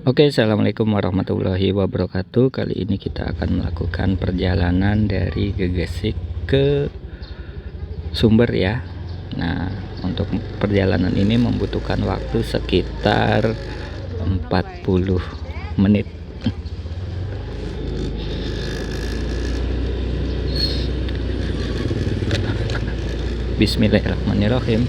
Oke, assalamualaikum warahmatullahi wabarakatuh. Kali ini kita akan melakukan perjalanan dari Gegesik ke Sumber ya. Nah, untuk perjalanan ini membutuhkan waktu sekitar 40 menit. Bismillahirrahmanirrahim.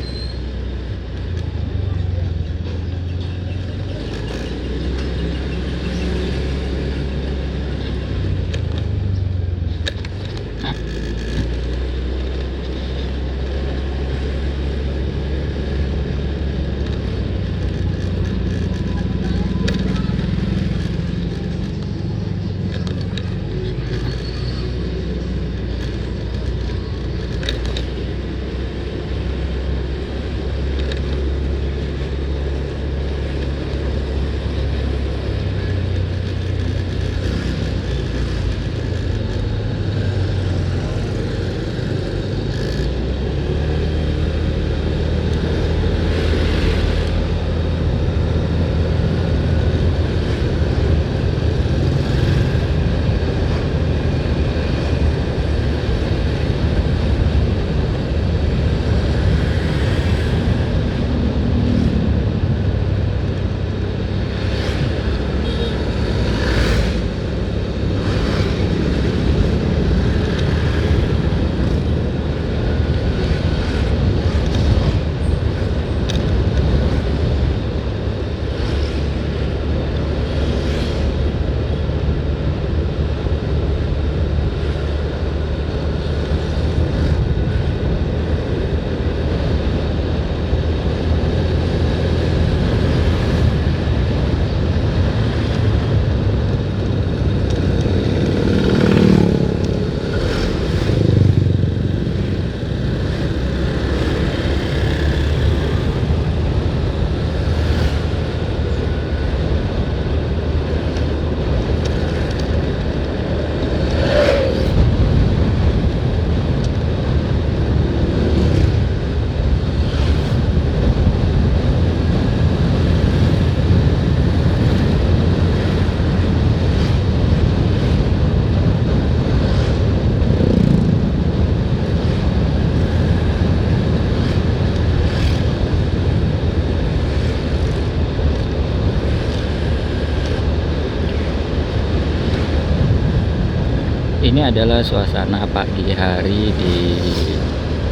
Ini adalah suasana pagi hari di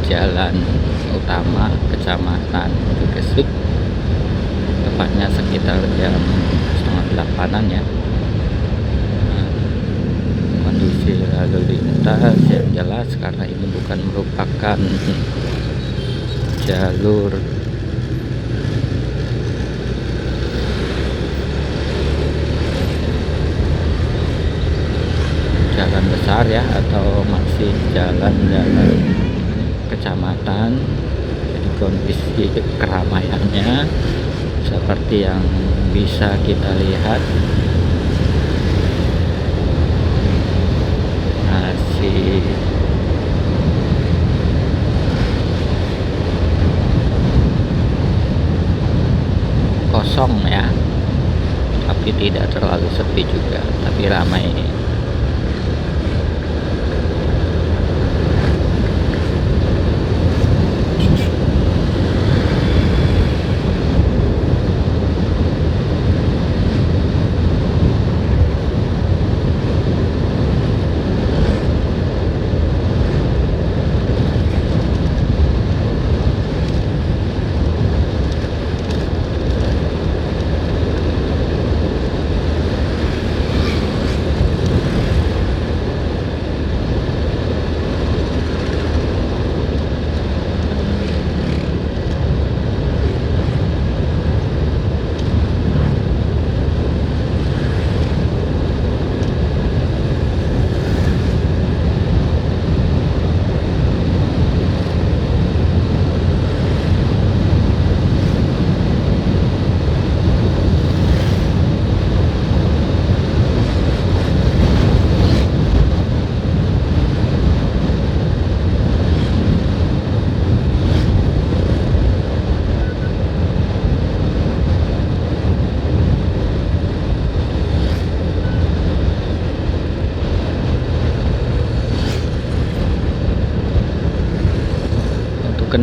jalan utama Kecamatan Gegesik, tepatnya sekitar jam setengah 8-an ya. Kondisi lalu lintas yang jelas karena ini bukan merupakan jalur jalan besar ya, atau masih jalan-jalan kecamatan. Jadi kondisi keramaiannya seperti yang bisa kita lihat masih kosong ya, tapi tidak terlalu sepi juga, tapi ramai.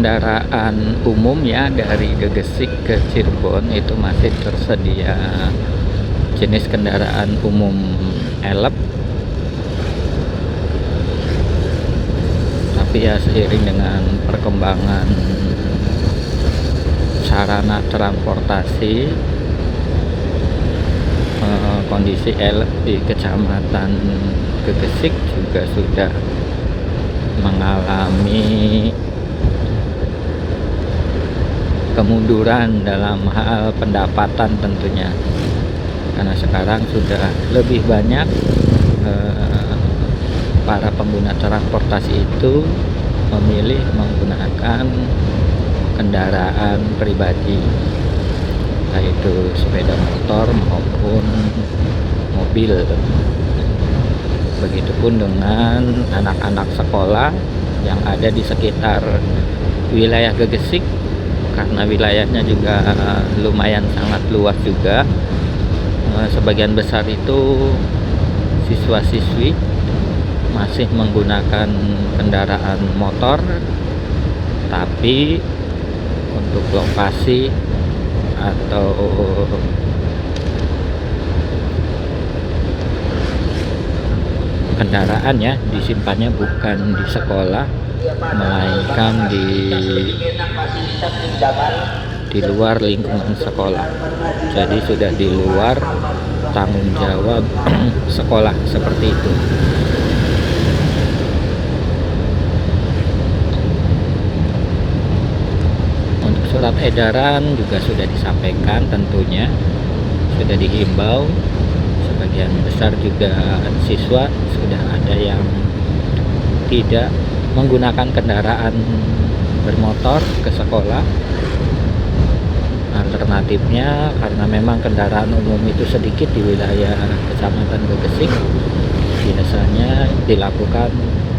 kendaraan umum ya dari Gegesik ke Cirebon itu masih tersedia jenis kendaraan umum elep, tapi ya seiring dengan perkembangan sarana transportasi, kondisi elep di Kecamatan Gegesik juga sudah mengalami kemunduran dalam hal pendapatan tentunya, karena sekarang sudah lebih banyak para pengguna transportasi itu memilih menggunakan kendaraan pribadi, yaitu sepeda motor maupun mobil. Begitupun dengan anak-anak sekolah yang ada di sekitar wilayah Gegesik, karena wilayahnya juga lumayan sangat luas juga. Sebagian besar itu siswa-siswi masih menggunakan kendaraan motor, tapi untuk lokasi atau kendaraan ya disimpannya bukan di sekolah, melainkan di luar lingkungan sekolah. Jadi sudah di luar tanggung jawab sekolah, seperti itu. Untuk surat edaran juga sudah disampaikan, tentunya sudah dihimbau. Sebagian besar juga siswa sudah ada yang tidak menggunakan kendaraan bermotor ke sekolah. Alternatifnya, karena memang kendaraan umum itu sedikit di wilayah Kecamatan Gegesik, biasanya dilakukan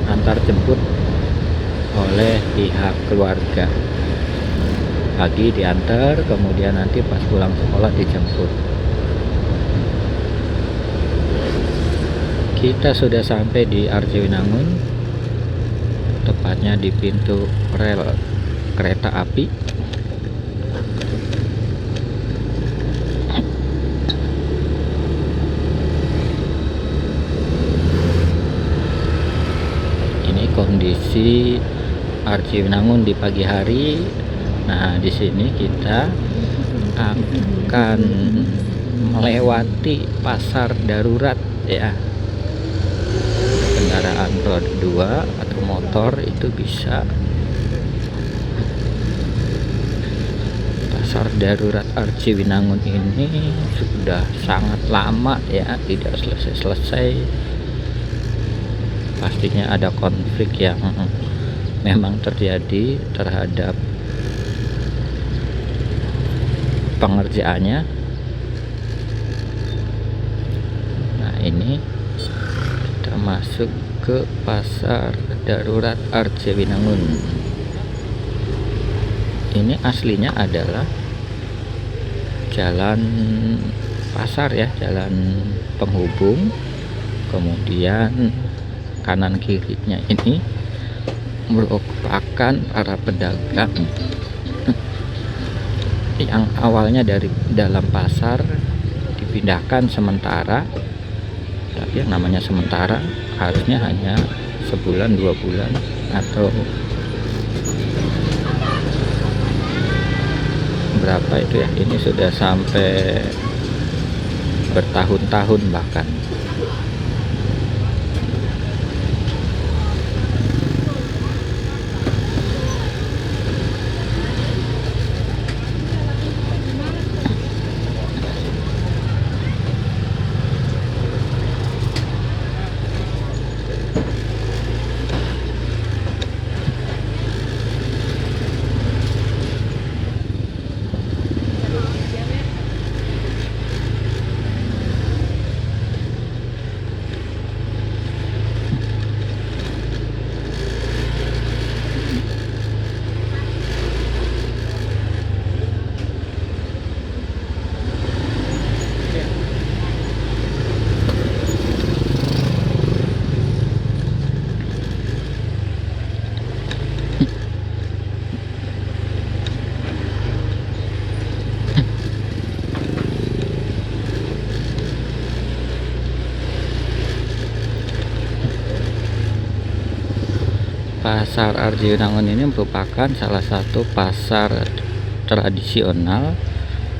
antar jemput oleh pihak keluarga. Pagi diantar, kemudian nanti pas pulang sekolah dijemput. Kita sudah sampai di Arjawinangun, tepatnya di pintu rel kereta api. Ini kondisi Arjawinangun di pagi hari. Nah, di sini kita akan melewati pasar darurat ya. Kendaraan roda 2 atau motor itu bisa. Pasar darurat Arjawinangun ini sudah sangat lama ya, tidak selesai-selesai. Pastinya ada konflik yang memang terjadi terhadap pengerjaannya. Nah, ini kita masuk ke pasar darurat Arjawinangun. Ini aslinya adalah jalan pasar ya, jalan penghubung. Kemudian kanan kirinya ini merupakan para pedagang yang awalnya dari dalam pasar dipindahkan sementara. Tapi yang namanya sementara harusnya hanya sebulan 2 bulan atau berapa itu ya, ini sudah sampai bertahun-tahun bahkan. Pasar Arjayunangun ini merupakan salah satu pasar tradisional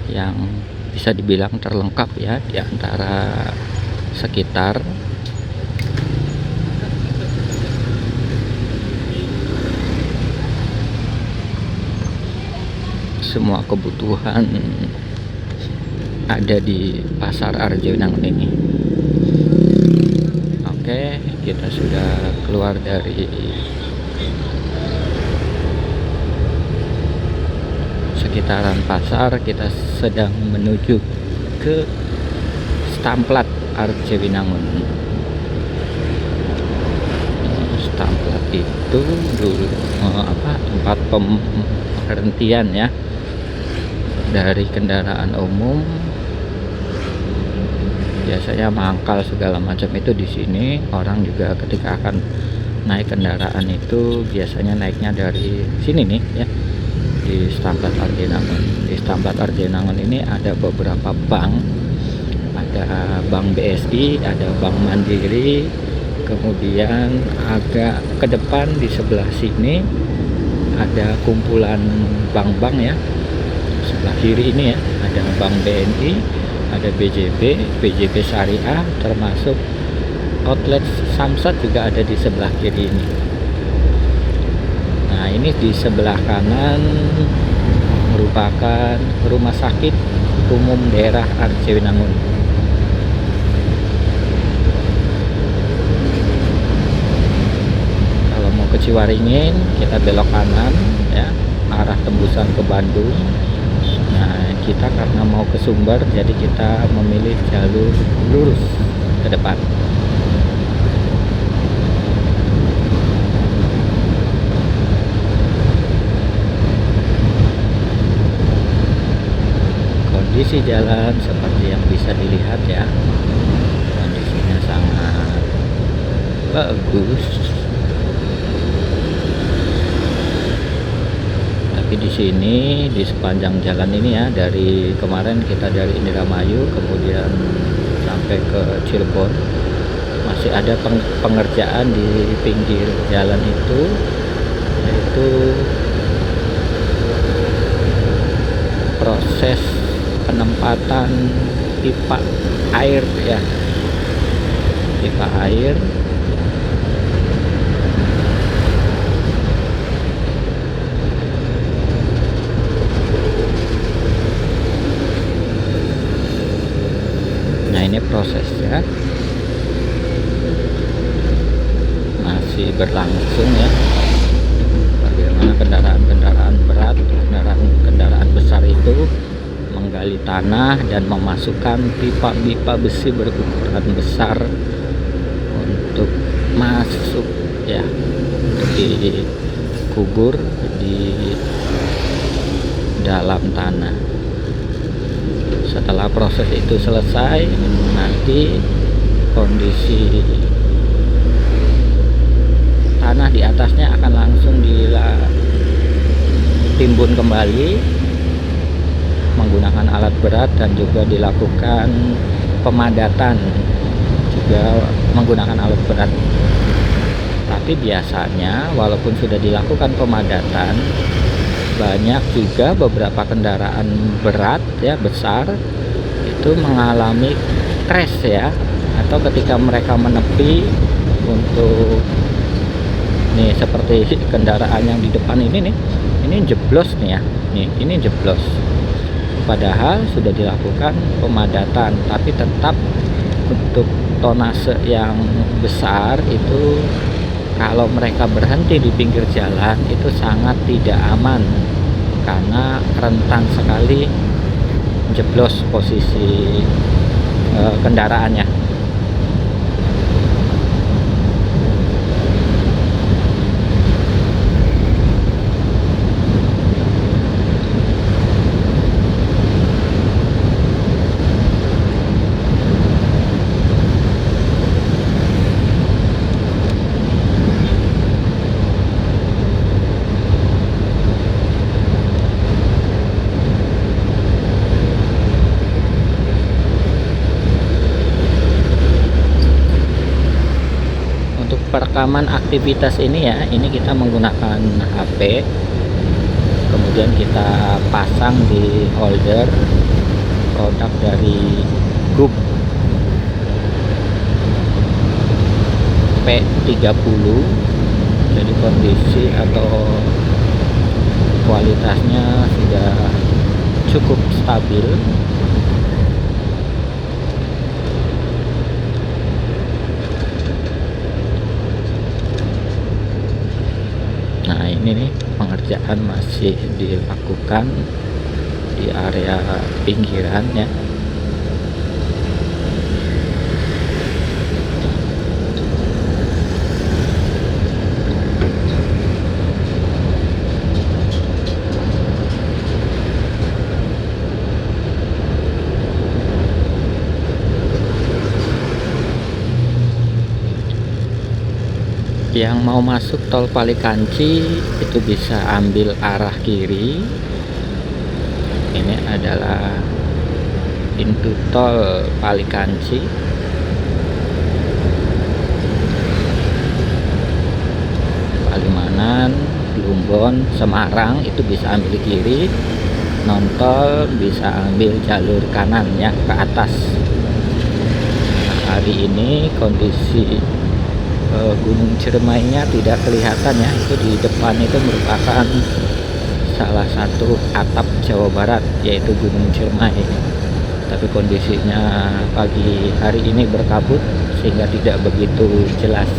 yang bisa dibilang terlengkap ya di antara sekitar. Semua kebutuhan ada di Pasar Arjayunangun ini. Oke, kita sudah keluar dari sekitaran pasar, kita sedang menuju ke Stamplat Arjayunangun. Stamplat itu dulu tempat pemberhentian ya dari kendaraan umum, biasanya mangkal segala macam itu di sini. Orang juga ketika akan naik kendaraan itu biasanya naiknya dari sini nih ya, di Stamplat Arjayunangun. Di Stamplat Arjayunangun ini ada beberapa bank, ada Bank BSI, ada Bank Mandiri, kemudian agak ke depan di sebelah sini ada kumpulan bank-bank ya. Sebelah kiri ini ya ada Bank BNI, ada BJB Syariah, termasuk outlet Samsat juga ada di sebelah kiri ini. Nah, ini di sebelah kanan merupakan Rumah Sakit Umum Daerah Arjayunangun. Kalau mau ke Ciwaringin kita belok kanan ya, arah tembusan ke Bandung. Nah, kita karena mau ke Sumber jadi kita memilih jalur lurus ke depan. Kondisi jalan seperti yang bisa dilihat ya, kondisinya sangat bagus. Di sini di sepanjang jalan ini ya, dari kemarin kita dari Indramayu kemudian sampai ke Cirebon, masih ada pengerjaan di pinggir jalan itu, yaitu proses penempatan pipa air ya, pipa air. Nah, ini prosesnya masih berlangsung ya, bagaimana kendaraan-kendaraan berat, kendaraan besar itu menggali tanah dan memasukkan pipa-pipa besi berukuran besar untuk masuk ya, untuk dikubur di dalam tanah. Setelah proses itu selesai, nanti kondisi tanah di atasnya akan langsung ditimbun kembali menggunakan alat berat dan juga dilakukan pemadatan juga menggunakan alat berat. Tapi biasanya walaupun sudah dilakukan pemadatan, banyak juga beberapa kendaraan berat ya, besar itu mengalami crash ya, atau ketika mereka menepi untuk nih, seperti kendaraan yang di depan ini nih, ini jeblos nih ya, nih ini jeblos, padahal sudah dilakukan pemadatan, tapi tetap untuk tonase yang besar itu kalau mereka berhenti di pinggir jalan itu sangat tidak aman karena rentan sekali jeblos posisi kendaraannya. rekaman aktivitas ini ya, ini kita menggunakan HP, kemudian kita pasang di holder produk dari GUP P30. Jadi kondisi atau kualitasnya sudah cukup stabil. Nah ini nih, pengerjaan masih dilakukan di area pinggiran ya. Yang mau masuk tol Palikanci itu bisa ambil arah kiri. Ini adalah pintu tol Palikanci. Palimanan, Plumbon, Semarang itu bisa ambil kiri. Non tol bisa ambil jalur kanan ya, ke atas. Nah, hari ini kondisi Gunung Ciremainya tidak kelihatan ya. Itu di depan itu merupakan salah satu atap Jawa Barat, yaitu Gunung Ciremai. Tapi kondisinya pagi hari ini berkabut sehingga tidak begitu jelas.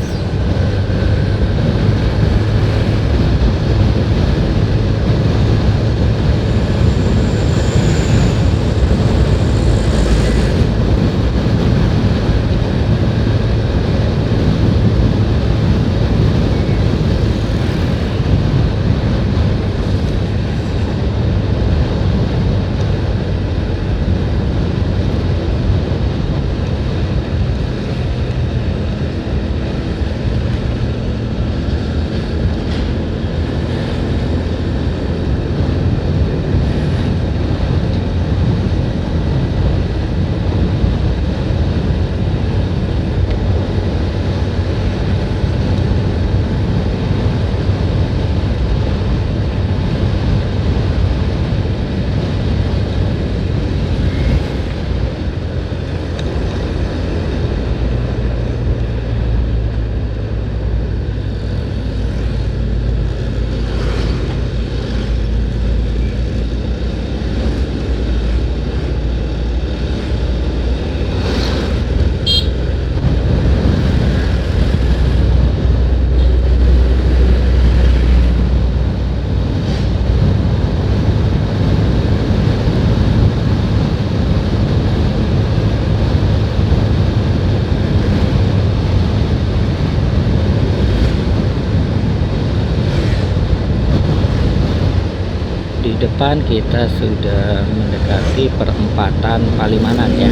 Di depan kita sudah mendekati perempatan Palimanan ya.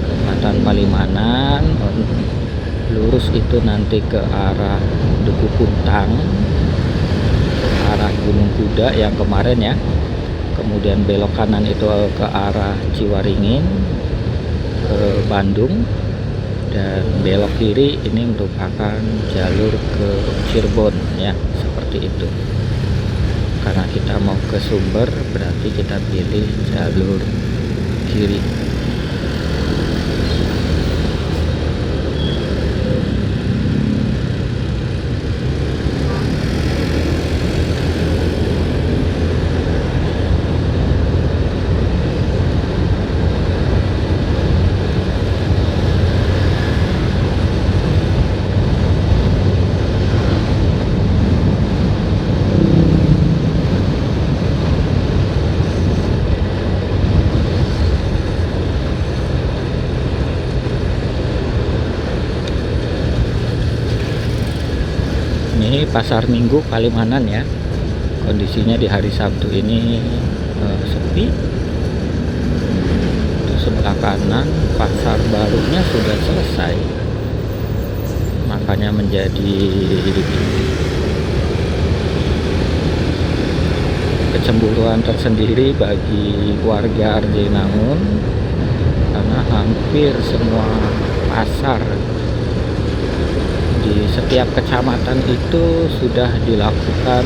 Perempatan Palimanan, lurus itu nanti ke arah Duku Puntang, arah Gunung Kuda yang kemarin ya. Kemudian belok kanan itu ke arah Ciwaringin, ke Bandung, dan belok kiri ini merupakan jalur ke Cirebon ya, seperti itu. Karena kita mau ke Sumber, berarti kita pilih jalur kiri. Ini pasar Minggu Palimanan ya. Kondisinya di hari Sabtu ini sepi. Untuk sebelah kanan pasar barunya sudah selesai, makanya menjadi kecemburuan tersendiri bagi warga Arjinangun, karena hampir semua pasar di setiap kecamatan itu sudah dilakukan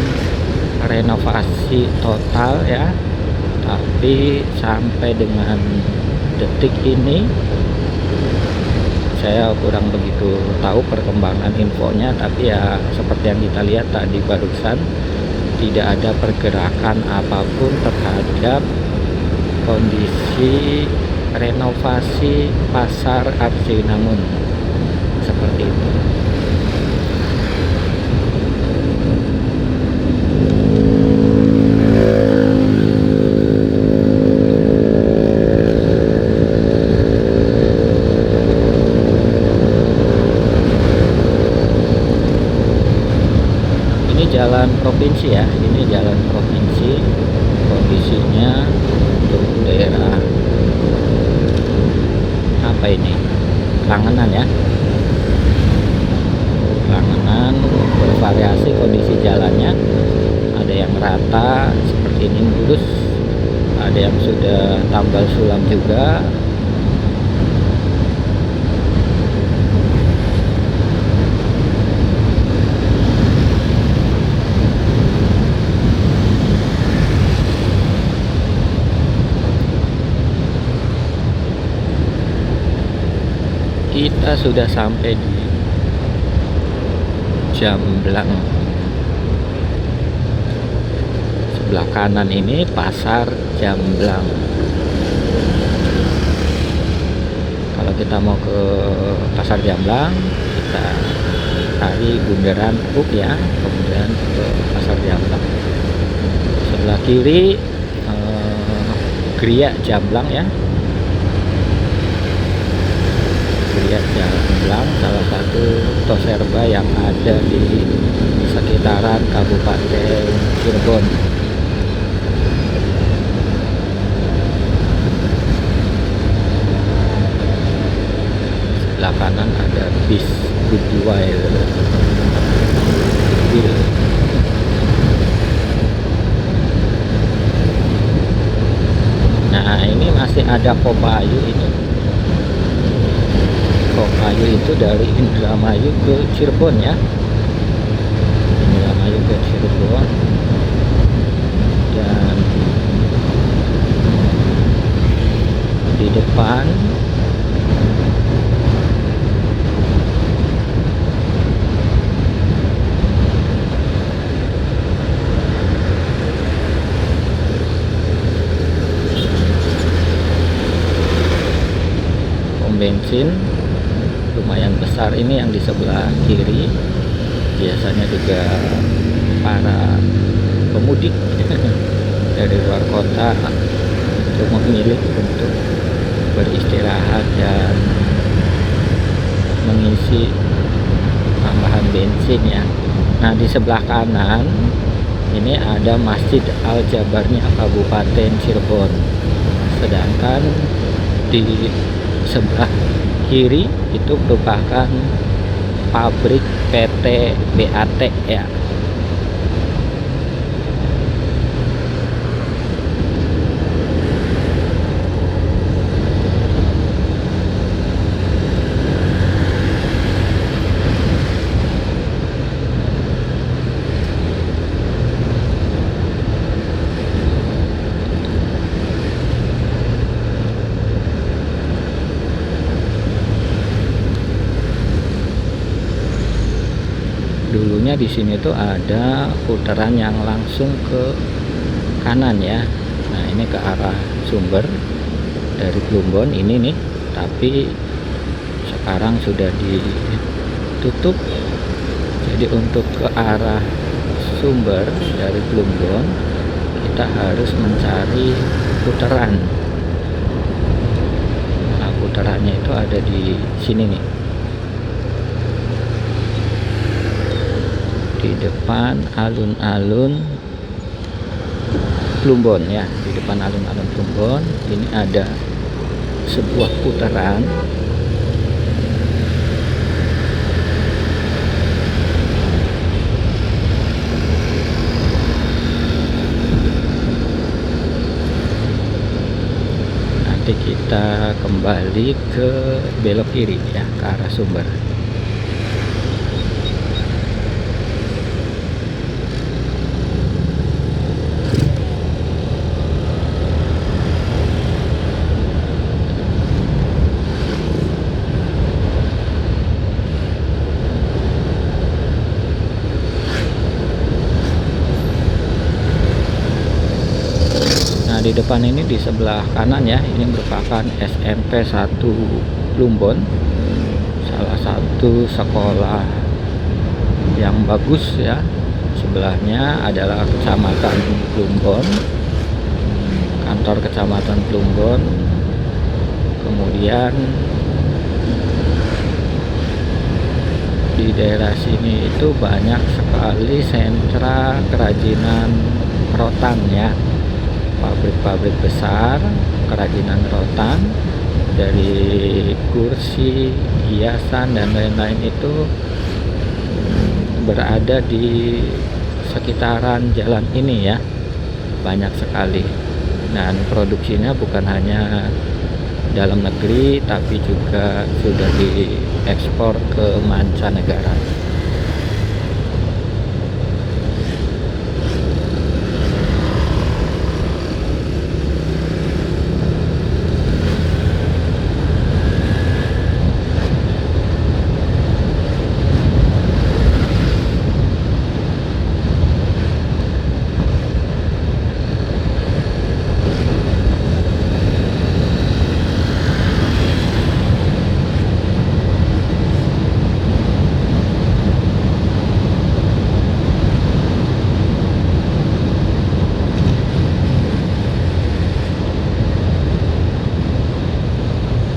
renovasi total ya, tapi sampai dengan detik ini saya kurang begitu tahu perkembangan infonya. Tapi ya seperti yang kita lihat tadi barusan, tidak ada pergerakan apapun terhadap kondisi renovasi pasar Arjinangun seperti itu. Ini jalan provinsi ya, ini jalan provinsi. Kondisinya untuk daerah apa ini, Langenan ya, Langenan. Bervariasi kondisi jalannya, ada yang rata seperti ini lurus, ada yang sudah tambal sulam juga. Kita sudah sampai di Jamblang. Sebelah kanan ini pasar Jamblang. Kalau kita mau ke pasar Jamblang, kita cari Bundaran UP ya, kemudian ke pasar Jamblang. Sebelah kiri Gria Jamblang ya, Gria Jamblang, salah satu toserba yang ada di sekitaran Kabupaten Cirebon. Sebelah kanan ada bis Goodwill. Nah ini masih ada Kopayu itu. Kopayu itu dari Indramayu ke Cirebon ya, Indramayu ke Cirebon. Dan di depan pom bensin lumayan besar ini yang di sebelah kiri. Biasanya juga para pemudik dari luar kota untuk memilih untuk beristirahat dan mengisi tambahan bensin ya. Nah di sebelah kanan ini ada Masjid Al Jabarnya Kabupaten Cirebon, sedangkan di sebelah kiri itu merupakan pabrik PT BAT ya. Dulunya di sini tuh ada putaran yang langsung ke kanan ya. Nah ini ke arah sumber dari Plumbon ini nih, tapi sekarang sudah ditutup. Jadi untuk ke arah sumber dari Plumbon kita harus mencari putaran. Nah putarannya itu ada di sini nih, di depan alun-alun Plumbon ya, di depan alun-alun Plumbon ini ada sebuah putaran. Nanti kita kembali ke belok kiri ya, ke arah sumber. depan ini di sebelah kanan ya, ini merupakan SMP 1 Plumbon, salah satu sekolah yang bagus ya. Sebelahnya adalah Kecamatan Plumbon, kantor Kecamatan Plumbon. Kemudian di daerah sini itu banyak sekali sentra kerajinan rotan ya, pabrik-pabrik besar kerajinan rotan, dari kursi, hiasan dan lain-lain itu berada di sekitaran jalan ini ya, banyak sekali. Dan produksinya bukan hanya dalam negeri tapi juga sudah diekspor ke mancanegara.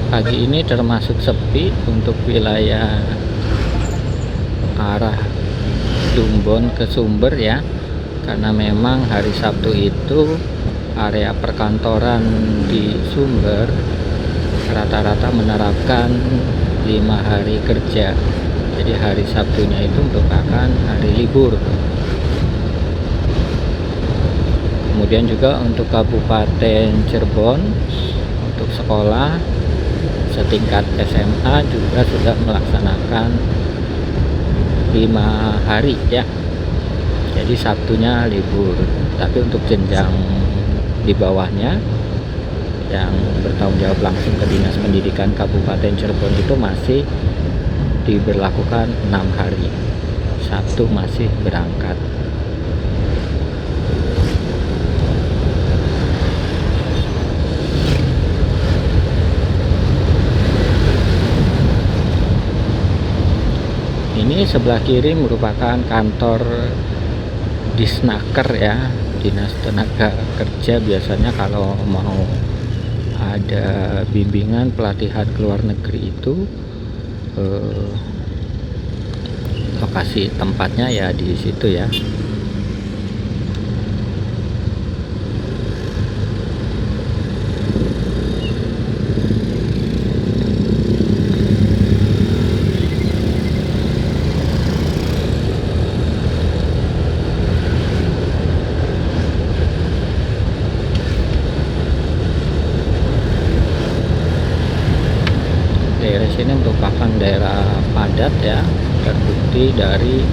Pagi ini termasuk sepi untuk wilayah arah Plumbon ke Sumber ya, karena memang hari Sabtu itu area perkantoran di Sumber rata-rata menerapkan 5 hari kerja. Jadi hari Sabtunya itu merupakan hari libur. Kemudian juga untuk Kabupaten Cirebon, untuk sekolah setingkat SMA juga sudah melaksanakan 5 hari ya, jadi Sabtunya libur. Tapi untuk jenjang di bawahnya yang bertanggung jawab langsung ke Dinas Pendidikan Kabupaten Cirebon itu masih diberlakukan 6 hari, Sabtu masih berangkat. Ini sebelah kiri merupakan kantor Disnaker ya, Dinas Tenaga Kerja. Biasanya kalau mau ada bimbingan pelatihan ke luar negeri itu lokasi tempatnya ya di situ ya. Daerah sini merupakan daerah padat ya, terbukti dari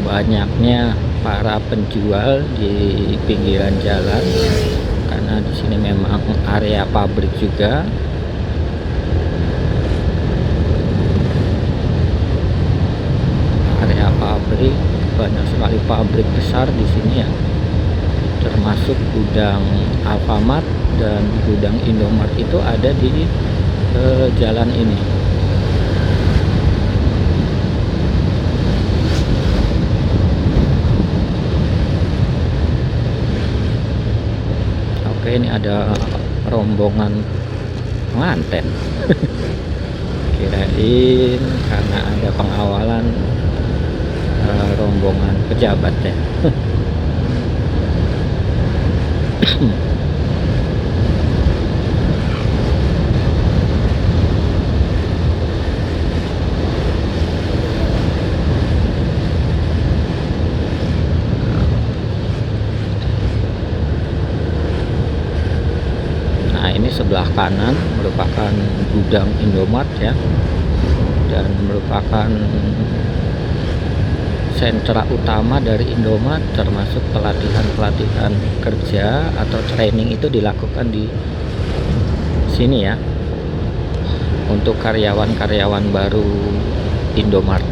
banyaknya para penjual di pinggiran jalan, karena di sini memang area pabrik juga. Area pabrik, banyak sekali pabrik besar di sini ya, termasuk gudang Alfamart dan gudang Indomart itu ada di jalan ini. Oke, ini ada rombongan pengantin. Kirain karena ada pengawalan rombongan pejabat ya. Sebelah kanan merupakan gudang Indomart ya, dan merupakan sentra utama dari Indomart, termasuk pelatihan kerja atau training itu dilakukan di sini ya, untuk karyawan-karyawan baru Indomart.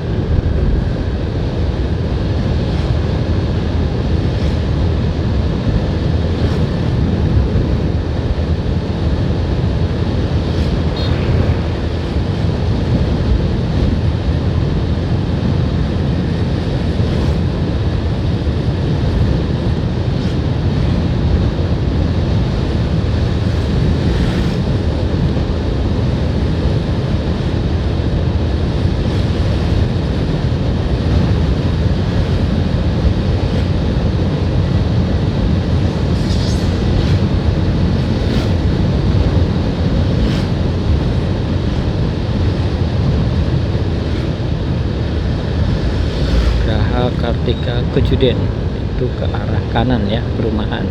Kartika Kejuden, itu ke arah kanan ya, perumahan.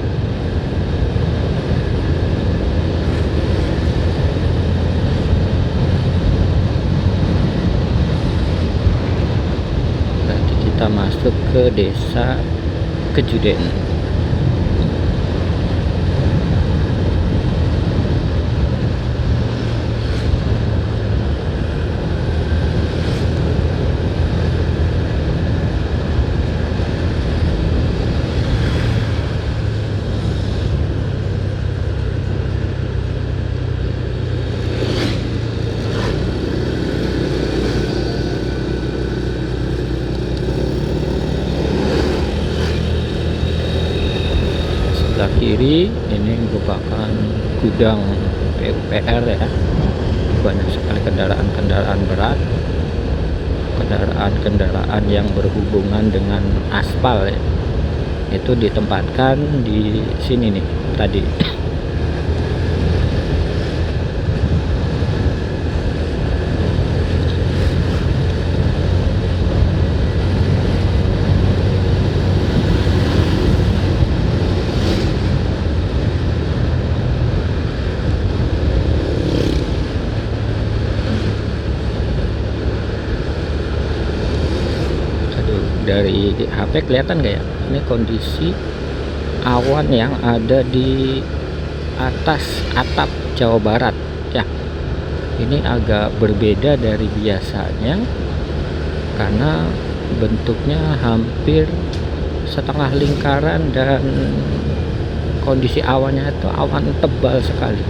Berarti kita masuk ke desa Kejuden. Sebelah kiri ini merupakan gudang PUPR ya, banyak sekali kendaraan-kendaraan berat, kendaraan-kendaraan yang berhubungan dengan aspal ya, itu ditempatkan di sini nih tadi. Dari HP kelihatan nggak ya, ini kondisi awan yang ada di atas atap Jawa Barat ya. Ini agak berbeda dari biasanya karena bentuknya hampir setengah lingkaran dan kondisi awannya itu awan tebal sekali.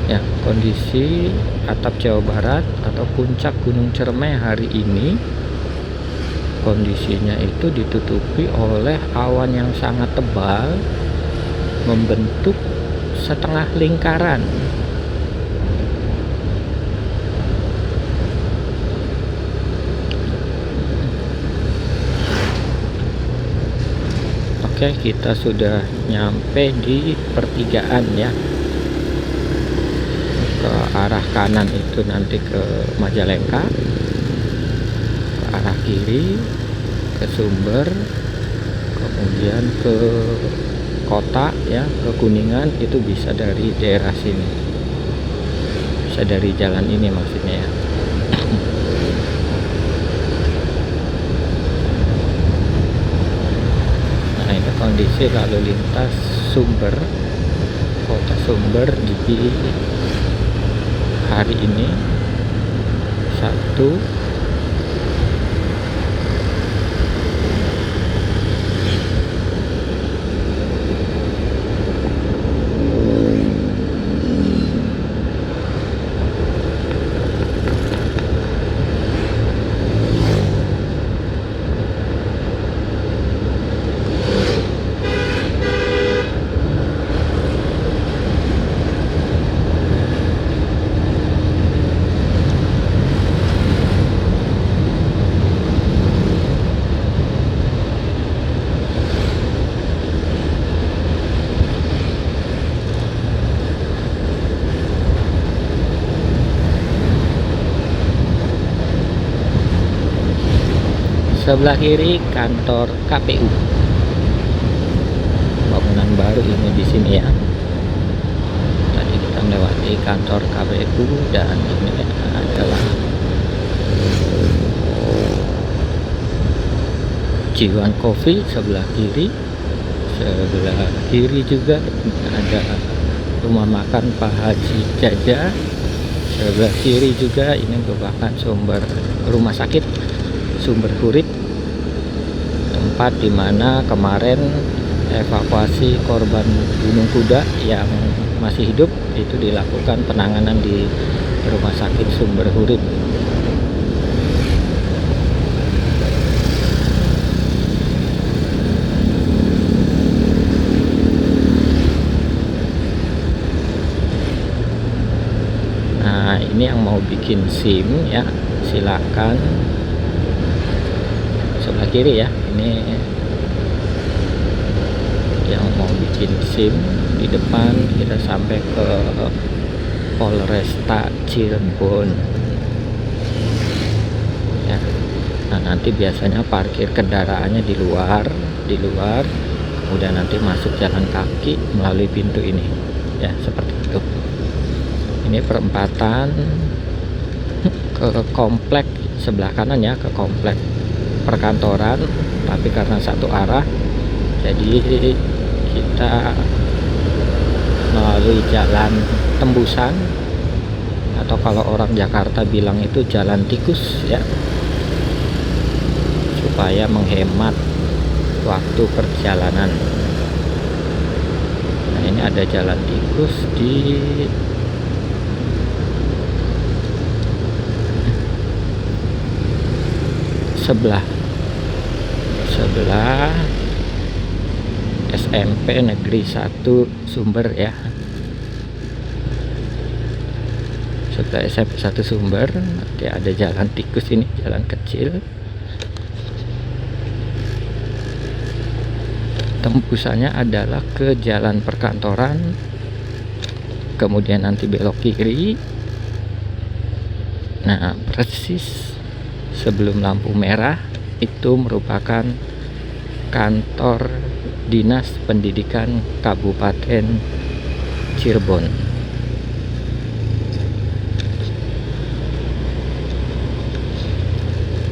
Ya, kondisi atap Jawa Barat atau puncak Gunung Ciremai hari ini kondisinya itu ditutupi oleh awan yang sangat tebal membentuk setengah lingkaran. Oke, kita sudah nyampe di pertigaan ya. Ke arah kanan itu nanti ke Majalengka, ke arah kiri ke Sumber, kemudian ke kota ya, ke Kuningan, itu bisa dari daerah sini, bisa dari jalan ini maksudnya ya. Nah, ini kondisi lalu lintas Sumber, kota Sumber di hari ini. Satu, sebelah kiri kantor KPU, bangunan baru ini di sini ya. Tadi kita melewati kantor KPU dan ini adalah Jiwan Coffee sebelah kiri. Sebelah kiri juga ada rumah makan Pak Haji Jaja. Sebelah kiri juga ini merupakan sumber rumah sakit Sumber Urip, tempat dimana kemarin evakuasi korban gunung kuda yang masih hidup itu dilakukan penanganan di rumah sakit Sumber Urip. Nah, ini yang mau bikin SIM ya, silakan sebelah kiri ya. Ini yang mau bikin SIM di depan, kita sampai ke Polresta Cirebon. ya. Nah, nanti biasanya parkir kendaraannya di luar, kemudian nanti masuk jalan kaki melalui pintu ini, ya seperti itu. Ini perempatan ke komplek sebelah kanan ya, ke komplek perkantoran, tapi karena satu arah, jadi kita melalui jalan tembusan, atau kalau orang Jakarta bilang itu jalan tikus ya, supaya menghemat waktu perjalanan. Nah, ini ada jalan tikus di sebelah SMP Negeri 1 Sumber ya. Setelah SMP 1 Sumber nanti ada jalan tikus, ini jalan kecil. Tembusannya adalah ke jalan perkantoran, kemudian nanti belok kiri. Nah, persis sebelum lampu merah itu merupakan kantor Dinas Pendidikan Kabupaten Cirebon.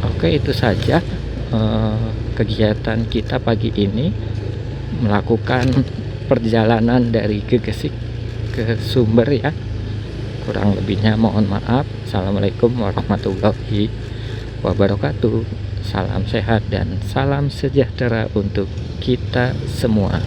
Oke, itu saja kegiatan kita pagi ini, melakukan perjalanan dari Gegesik ke Sumber ya. Kurang lebihnya mohon maaf. Assalamualaikum warahmatullahi wabarakatuh. Salam sehat dan salam sejahtera untuk kita semua.